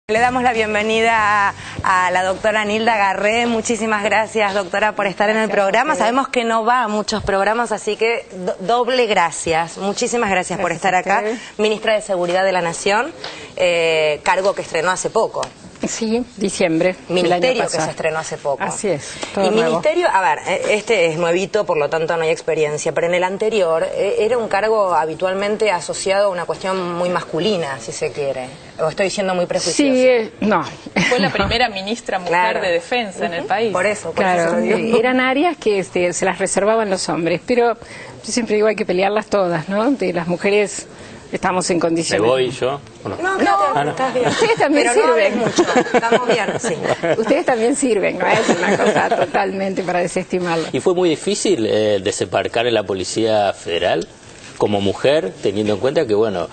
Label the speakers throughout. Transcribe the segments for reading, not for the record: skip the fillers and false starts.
Speaker 1: Le damos la bienvenida a la doctora Nilda Garré. Muchísimas gracias, doctora, por estar en el programa. Sabemos que no va a muchos programas, así que doble gracias. Muchísimas gracias por estar acá. Ministra de Seguridad de la Nación, cargo que estrenó hace poco.
Speaker 2: Sí, diciembre.
Speaker 1: Ministerio que se estrenó hace poco.
Speaker 2: Así es.
Speaker 1: Y ministerio, a ver, este es nuevito, por lo tanto no hay experiencia, pero en el anterior era un cargo habitualmente asociado a una cuestión muy masculina, si se quiere. ¿O estoy siendo muy prejuiciosa?
Speaker 2: Sí, no.
Speaker 3: Fue la primera ministra mujer de defensa en el país.
Speaker 1: Por eso
Speaker 2: Claro,
Speaker 1: lo digo.
Speaker 2: eran áreas que se las reservaban los hombres, pero yo siempre digo hay que pelearlas todas, ¿no? De las mujeres estamos en condiciones.
Speaker 4: ¿Me voy yo? ¿O no?
Speaker 1: No, estás bien.
Speaker 2: Ustedes también
Speaker 1: pero
Speaker 2: sirven.
Speaker 1: No hables mucho, estamos bien, sí.
Speaker 2: Ustedes también sirven, no es una cosa totalmente para desestimarlo.
Speaker 4: ¿Y fue muy difícil desembarcar en la Policía Federal como mujer, teniendo en cuenta que, bueno,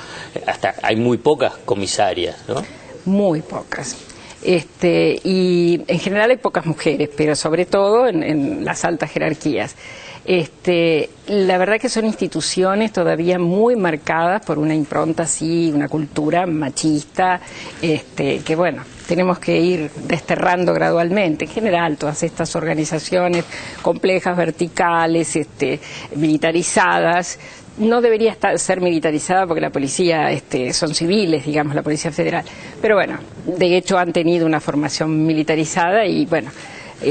Speaker 4: hasta hay muy pocas comisarias, ¿no?
Speaker 2: Muy pocas. Y en general hay pocas mujeres, pero sobre todo en las altas jerarquías. La verdad que son instituciones todavía muy marcadas por una impronta así, una cultura machista, que bueno, tenemos que ir desterrando gradualmente. En general, todas estas organizaciones complejas, verticales, militarizadas, no debería ser militarizada porque la policía son civiles, digamos, la Policía Federal. Pero bueno, de hecho han tenido una formación militarizada y bueno,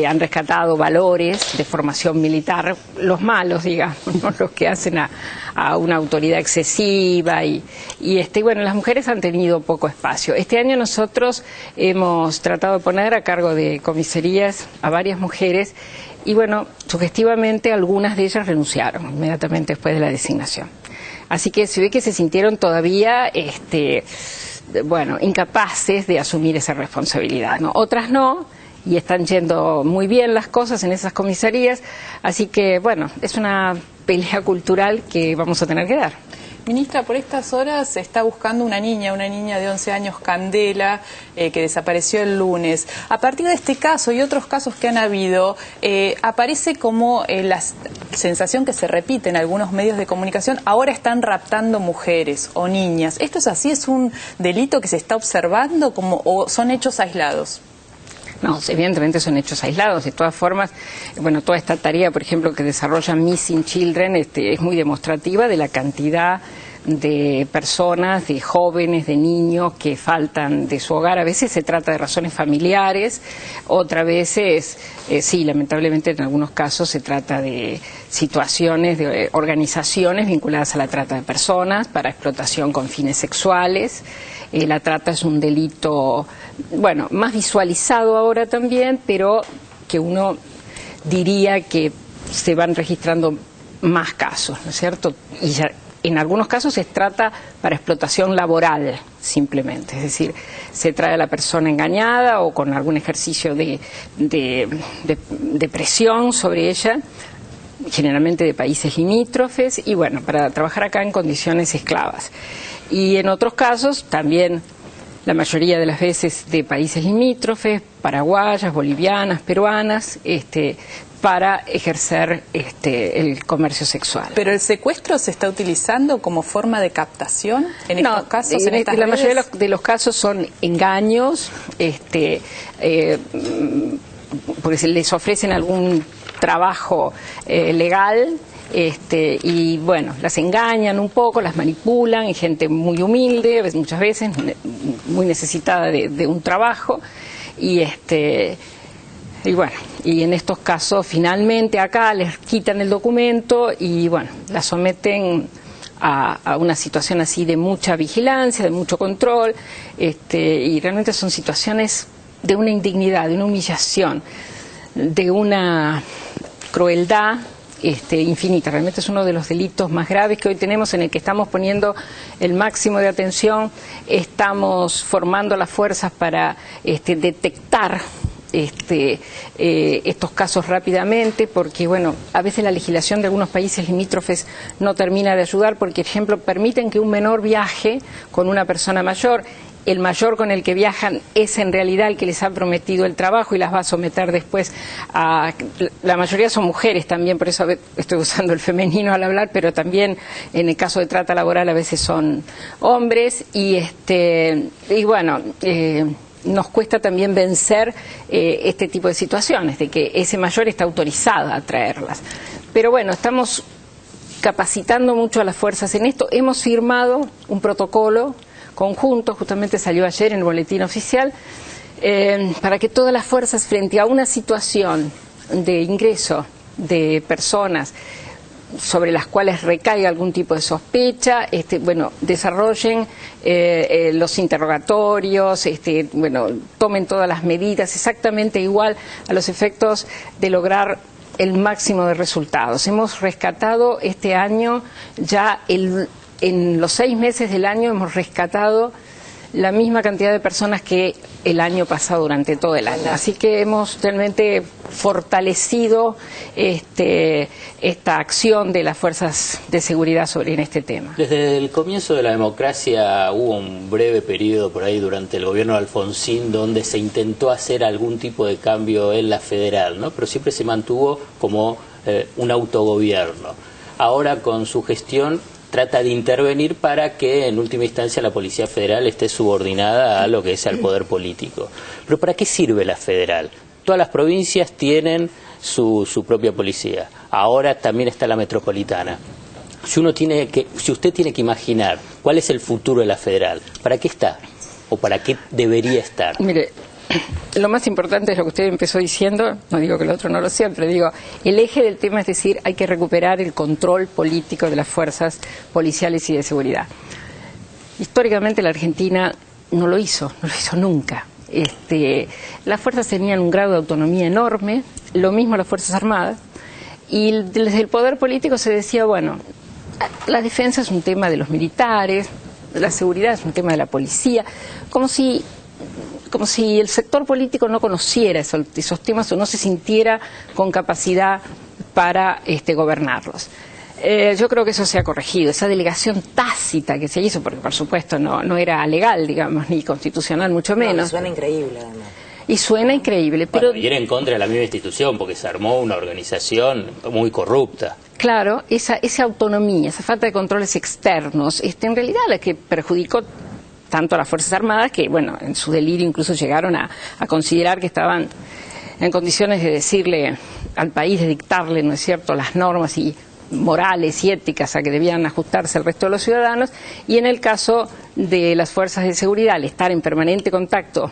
Speaker 2: han rescatado valores de formación militar, los malos, digamos, ¿no? Los que hacen a una autoridad excesiva y bueno, las mujeres han tenido poco espacio. Este año nosotros hemos tratado de poner a cargo de comisarías a varias mujeres y bueno, sugestivamente algunas de ellas renunciaron inmediatamente después de la designación. Así que se ve que se sintieron todavía, bueno, incapaces de asumir esa responsabilidad, ¿no? Otras no, y están yendo muy bien las cosas en esas comisarías, así que bueno, es una pelea cultural que vamos a tener que dar.
Speaker 3: Ministra, por estas horas se está buscando una niña de 11 años, Candela, que desapareció el lunes. A partir de este caso y otros casos que han habido, aparece como la sensación que se repite en algunos medios de comunicación, ahora están raptando mujeres o niñas. ¿Esto es así? ¿Es un delito que se está observando o son hechos aislados?
Speaker 2: No, evidentemente son hechos aislados. De todas formas, bueno, toda esta tarea, por ejemplo, que desarrolla Missing Children, es muy demostrativa de la cantidad de personas, de jóvenes, de niños que faltan de su hogar. A veces se trata de razones familiares, otras veces, sí, lamentablemente en algunos casos se trata de situaciones, de organizaciones vinculadas a la trata de personas para explotación con fines sexuales. La trata es un delito, bueno, más visualizado ahora también, pero que uno diría que se van registrando más casos, ¿no es cierto? Y ya, en algunos casos se trata para explotación laboral, simplemente. Es decir, se trae a la persona engañada o con algún ejercicio de presión sobre ella, generalmente de países limítrofes, y bueno, para trabajar acá en condiciones esclavas. Y en otros casos también, la mayoría de las veces de países limítrofes, paraguayas, bolivianas, peruanas, para ejercer el comercio sexual.
Speaker 3: ¿Pero el secuestro se está utilizando como forma de captación en estos casos?
Speaker 2: La mayoría de los casos son engaños, porque se les ofrecen algún trabajo legal, y bueno, las engañan un poco, las manipulan, hay gente muy humilde, muchas veces muy necesitada de un trabajo, y bueno, y en estos casos finalmente acá les quitan el documento y bueno, la someten a una situación así de mucha vigilancia, de mucho control, y realmente son situaciones de una indignidad, de una humillación, de una crueldad infinita. Realmente es uno de los delitos más graves que hoy tenemos, en el que estamos poniendo el máximo de atención, estamos formando las fuerzas para detectar estos casos rápidamente, porque bueno, a veces la legislación de algunos países limítrofes no termina de ayudar, porque por ejemplo permiten que un menor viaje con una persona mayor. El mayor con el que viajan es en realidad el que les ha prometido el trabajo y las va a someter después a... La mayoría son mujeres también, por eso estoy usando el femenino al hablar, pero también en el caso de trata laboral a veces son hombres y bueno, nos cuesta también vencer este tipo de situaciones, de que ese mayor está autorizado a traerlas. Pero bueno, estamos capacitando mucho a las fuerzas en esto. Hemos firmado un protocolo conjunto, justamente salió ayer en el boletín oficial, para que todas las fuerzas, frente a una situación de ingreso de personas sobre las cuales recaiga algún tipo de sospecha, desarrollen los interrogatorios, tomen todas las medidas exactamente igual a los efectos de lograr el máximo de resultados. Hemos rescatado este año ya en los 6 meses del año hemos rescatado la misma cantidad de personas que el año pasado durante todo el año. Así que hemos realmente fortalecido esta acción de las fuerzas de seguridad en este tema.
Speaker 4: Desde el comienzo de la democracia hubo un breve periodo por ahí durante el gobierno de Alfonsín donde se intentó hacer algún tipo de cambio en la federal, ¿no? Pero siempre se mantuvo como un autogobierno. Ahora con su gestión trata de intervenir para que en última instancia la Policía Federal esté subordinada a lo que es al poder político. Pero ¿para qué sirve la federal? Todas las provincias tienen su propia policía. Ahora también está la metropolitana. Si usted tiene que imaginar cuál es el futuro de la federal, ¿para qué está? ¿O para qué debería estar?
Speaker 2: Mire, lo más importante es lo que usted empezó diciendo, no digo que el otro no lo sea, pero digo, el eje del tema es decir, hay que recuperar el control político de las fuerzas policiales y de seguridad. Históricamente la Argentina no lo hizo nunca. Las fuerzas tenían un grado de autonomía enorme, lo mismo las Fuerzas Armadas, y desde el poder político se decía, bueno, la defensa es un tema de los militares, la seguridad es un tema de la policía, como si el sector político no conociera esos temas o no se sintiera con capacidad para gobernarlos. Yo creo que eso se ha corregido, esa delegación tácita que se hizo, porque por supuesto no era legal, digamos, ni constitucional, mucho menos.
Speaker 1: Suena increíble, además.
Speaker 2: Y suena increíble, pero...
Speaker 4: Bueno, y era en contra de la misma institución, porque se armó una organización muy corrupta.
Speaker 2: Claro, esa autonomía, esa falta de controles externos, en realidad la que perjudicó tanto a las Fuerzas Armadas, que bueno, en su delirio incluso llegaron a considerar que estaban en condiciones de decirle al país, de dictarle, ¿no es cierto?, las normas y morales y éticas a que debían ajustarse el resto de los ciudadanos, y en el caso de las fuerzas de seguridad, al estar en permanente contacto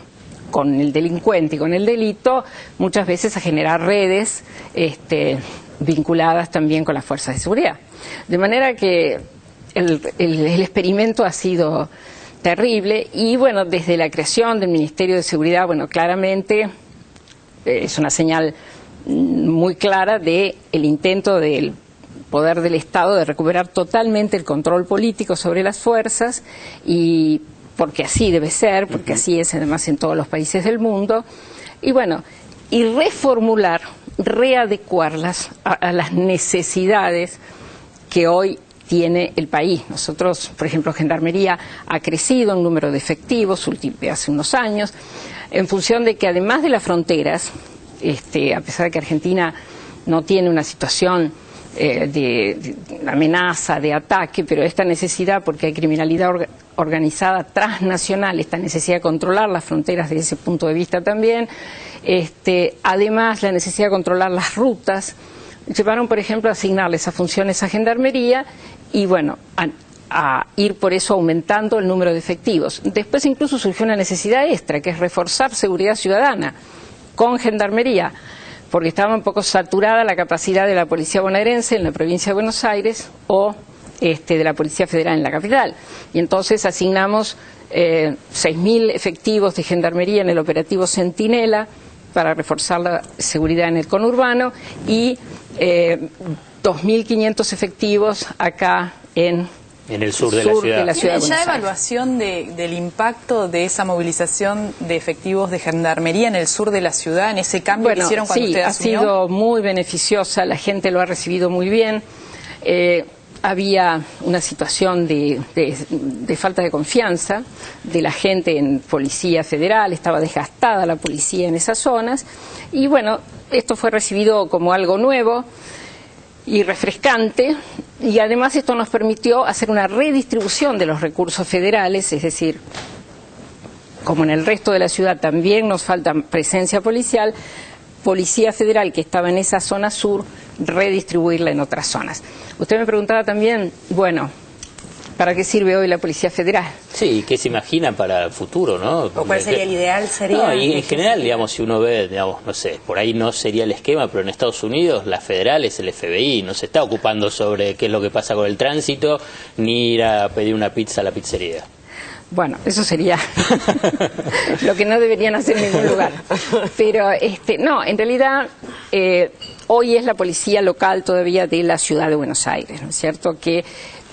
Speaker 2: con el delincuente y con el delito, muchas veces a generar redes vinculadas también con las fuerzas de seguridad. De manera que el experimento ha sido terrible y bueno, desde la creación del Ministerio de Seguridad, bueno, claramente es una señal muy clara de el intento del poder del Estado de recuperar totalmente el control político sobre las fuerzas, y porque así debe ser, porque así es además en todos los países del mundo, y bueno, y reformular, readecuarlas a las necesidades que hoy tiene el país. Nosotros, por ejemplo, Gendarmería ha crecido en número de efectivos hace unos años, en función de que además de las fronteras, a pesar de que Argentina no tiene una situación de amenaza, de ataque, pero esta necesidad, porque hay criminalidad organizada transnacional, esta necesidad de controlar las fronteras desde ese punto de vista también, además la necesidad de controlar las rutas, llevaron, por ejemplo, a asignarle esas funciones a Gendarmería y, bueno, a ir por eso aumentando el número de efectivos. Después incluso surgió una necesidad extra, que es reforzar seguridad ciudadana con Gendarmería, porque estaba un poco saturada la capacidad de la Policía Bonaerense en la provincia de Buenos Aires o de la Policía Federal en la capital. Y entonces asignamos 6.000 efectivos de Gendarmería en el operativo Centinela para reforzar la seguridad en el conurbano y 2.500 efectivos acá en
Speaker 4: el sur de la ciudad.
Speaker 3: ¿Tiene ya evaluación del impacto de esa movilización de efectivos de Gendarmería en el sur de la ciudad, en ese cambio que hicieron cuando usted asumió?
Speaker 2: Sí, ha sido muy beneficiosa, la gente lo ha recibido muy bien. Había una situación de falta de confianza de la gente en Policía Federal, estaba desgastada la policía en esas zonas, y bueno, esto fue recibido como algo nuevo y refrescante, y además esto nos permitió hacer una redistribución de los recursos federales, es decir, como en el resto de la ciudad también nos falta presencia policial, Policía Federal que estaba en esa zona sur, redistribuirla en otras zonas. Usted me preguntaba también, bueno, ¿para qué sirve hoy la Policía Federal?
Speaker 4: Sí, ¿qué se imagina para el futuro, no?
Speaker 1: ¿O cuál sería el ideal?
Speaker 4: No, y en general, digamos, si uno ve, digamos, no sé, por ahí no sería el esquema, pero en Estados Unidos la federal es el FBI, no se está ocupando sobre qué es lo que pasa con el tránsito, ni ir a pedir una pizza a la pizzería.
Speaker 2: Bueno, eso sería lo que no deberían hacer en ningún lugar. Pero, no, en realidad, hoy es la policía local todavía de la ciudad de Buenos Aires, ¿no es cierto?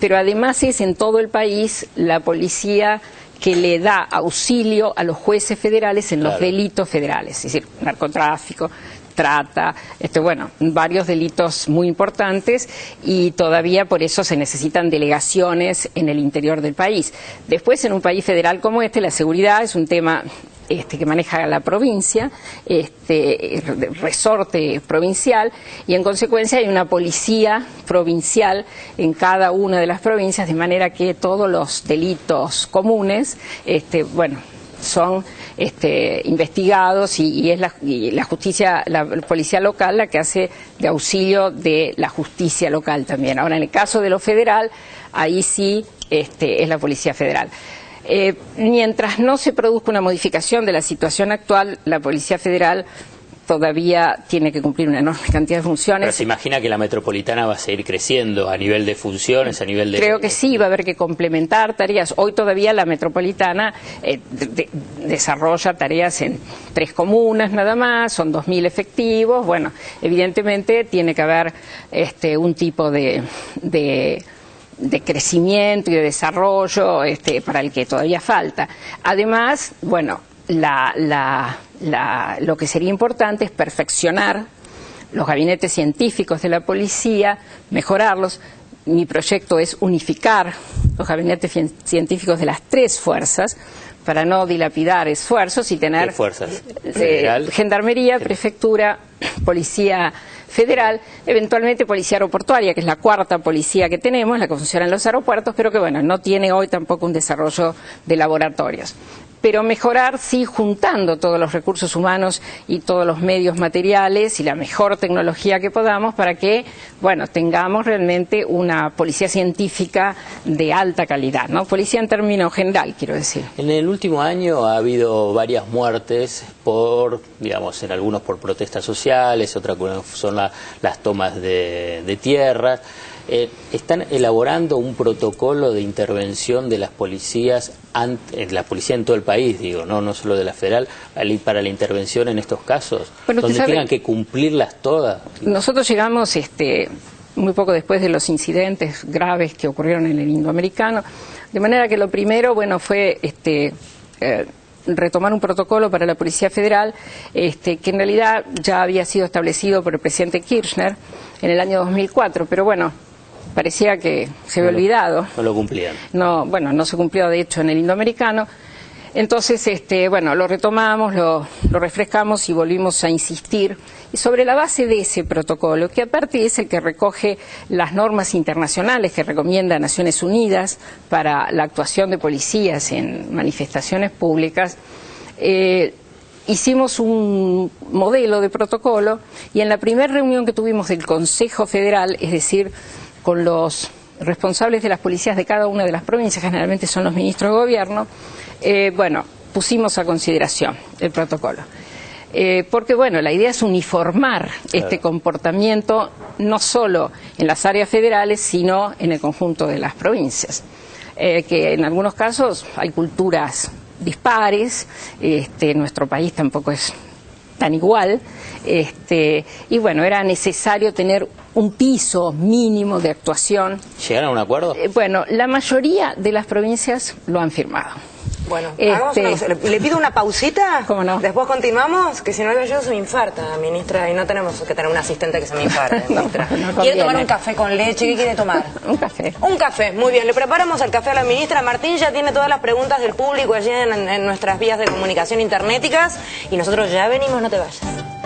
Speaker 2: Pero además es en todo el país la policía que le da auxilio a los jueces federales en los delitos federales, es decir, narcotráfico, trata, bueno, varios delitos muy importantes y todavía por eso se necesitan delegaciones en el interior del país. Después, en un país federal como la seguridad es un tema que maneja la provincia, resorte provincial, y en consecuencia hay una policía provincial en cada una de las provincias, de manera que todos los delitos comunes, bueno, son investigados y es la justicia, la policía local la que hace de auxilio de la justicia local también. Ahora, en el caso de lo federal, ahí sí es la Policía Federal. Mientras no se produzca una modificación de la situación actual, la Policía Federal todavía tiene que cumplir una enorme cantidad de funciones.
Speaker 4: Pero se imagina que la metropolitana va a seguir creciendo a nivel de funciones, a nivel de...
Speaker 2: Creo que sí, va a haber que complementar tareas. Hoy todavía la metropolitana desarrolla tareas en 3 comunas nada más, son 2.000 efectivos. Bueno, evidentemente tiene que haber un tipo de crecimiento y de desarrollo para el que todavía falta. Además, bueno, lo que sería importante es perfeccionar los gabinetes científicos de la policía, mejorarlos. Mi proyecto es unificar los gabinetes científicos de las 3 fuerzas para no dilapidar esfuerzos y tener...
Speaker 4: ¿Qué fuerzas?
Speaker 2: Gendarmería, Prefectura, Policía Federal, eventualmente Policía Aeroportuaria, que es la 4ª policía que tenemos, la que funciona en los aeropuertos, pero que bueno, no tiene hoy tampoco un desarrollo de laboratorios. Pero mejorar, sí, juntando todos los recursos humanos y todos los medios materiales y la mejor tecnología que podamos para que, bueno, tengamos realmente una policía científica de alta calidad, ¿no? Policía en términos general, quiero decir.
Speaker 4: En el último año ha habido varias muertes por, digamos, en algunos por protestas sociales, otras son las tomas de tierras. ¿Están elaborando un protocolo de intervención de las policías, la policía en todo el país, digo, no solo de la federal, para la intervención en estos casos? Bueno, donde tengan que cumplirlas todas. Nosotros
Speaker 2: llegamos muy poco después de los incidentes graves que ocurrieron en el Indoamericano, de manera que lo primero, bueno, fue retomar un protocolo para la Policía Federal que en realidad ya había sido establecido por el presidente Kirchner en el año 2004, pero bueno, parecía que se había olvidado.
Speaker 4: No lo cumplían.
Speaker 2: No, bueno, no se cumplió de hecho en el Indoamericano. Entonces, bueno, lo retomamos, lo refrescamos y volvimos a insistir. Y sobre la base de ese protocolo, que aparte es el que recoge las normas internacionales que recomienda Naciones Unidas para la actuación de policías en manifestaciones públicas, hicimos un modelo de protocolo y en la primera reunión que tuvimos del Consejo Federal, es decir, con los responsables de las policías de cada una de las provincias, generalmente son los ministros de gobierno, bueno, pusimos a consideración el protocolo. Porque, bueno, la idea es uniformar este comportamiento no solo en las áreas federales, sino en el conjunto de las provincias. Que en algunos casos hay culturas dispares, nuestro país tampoco es tan igual, y bueno, era necesario tener un piso mínimo de actuación.
Speaker 4: ¿Llegaron a un acuerdo?
Speaker 2: Bueno, la mayoría de las provincias lo han firmado.
Speaker 1: Bueno, hagamos una cosa. ¿Le pido una pausita?
Speaker 2: ¿Cómo no?
Speaker 1: Después continuamos, que si no yo se me infarta, ministra, y no tenemos que tener un asistente que se me infarte, ministra. ¿Quiere tomar un café con leche? ¿Qué quiere tomar?
Speaker 2: Un café.
Speaker 1: Un café, muy bien. Le preparamos el café a la ministra. Martín ya tiene todas las preguntas del público allí en nuestras vías de comunicación internéticas y nosotros ya venimos, no te vayas.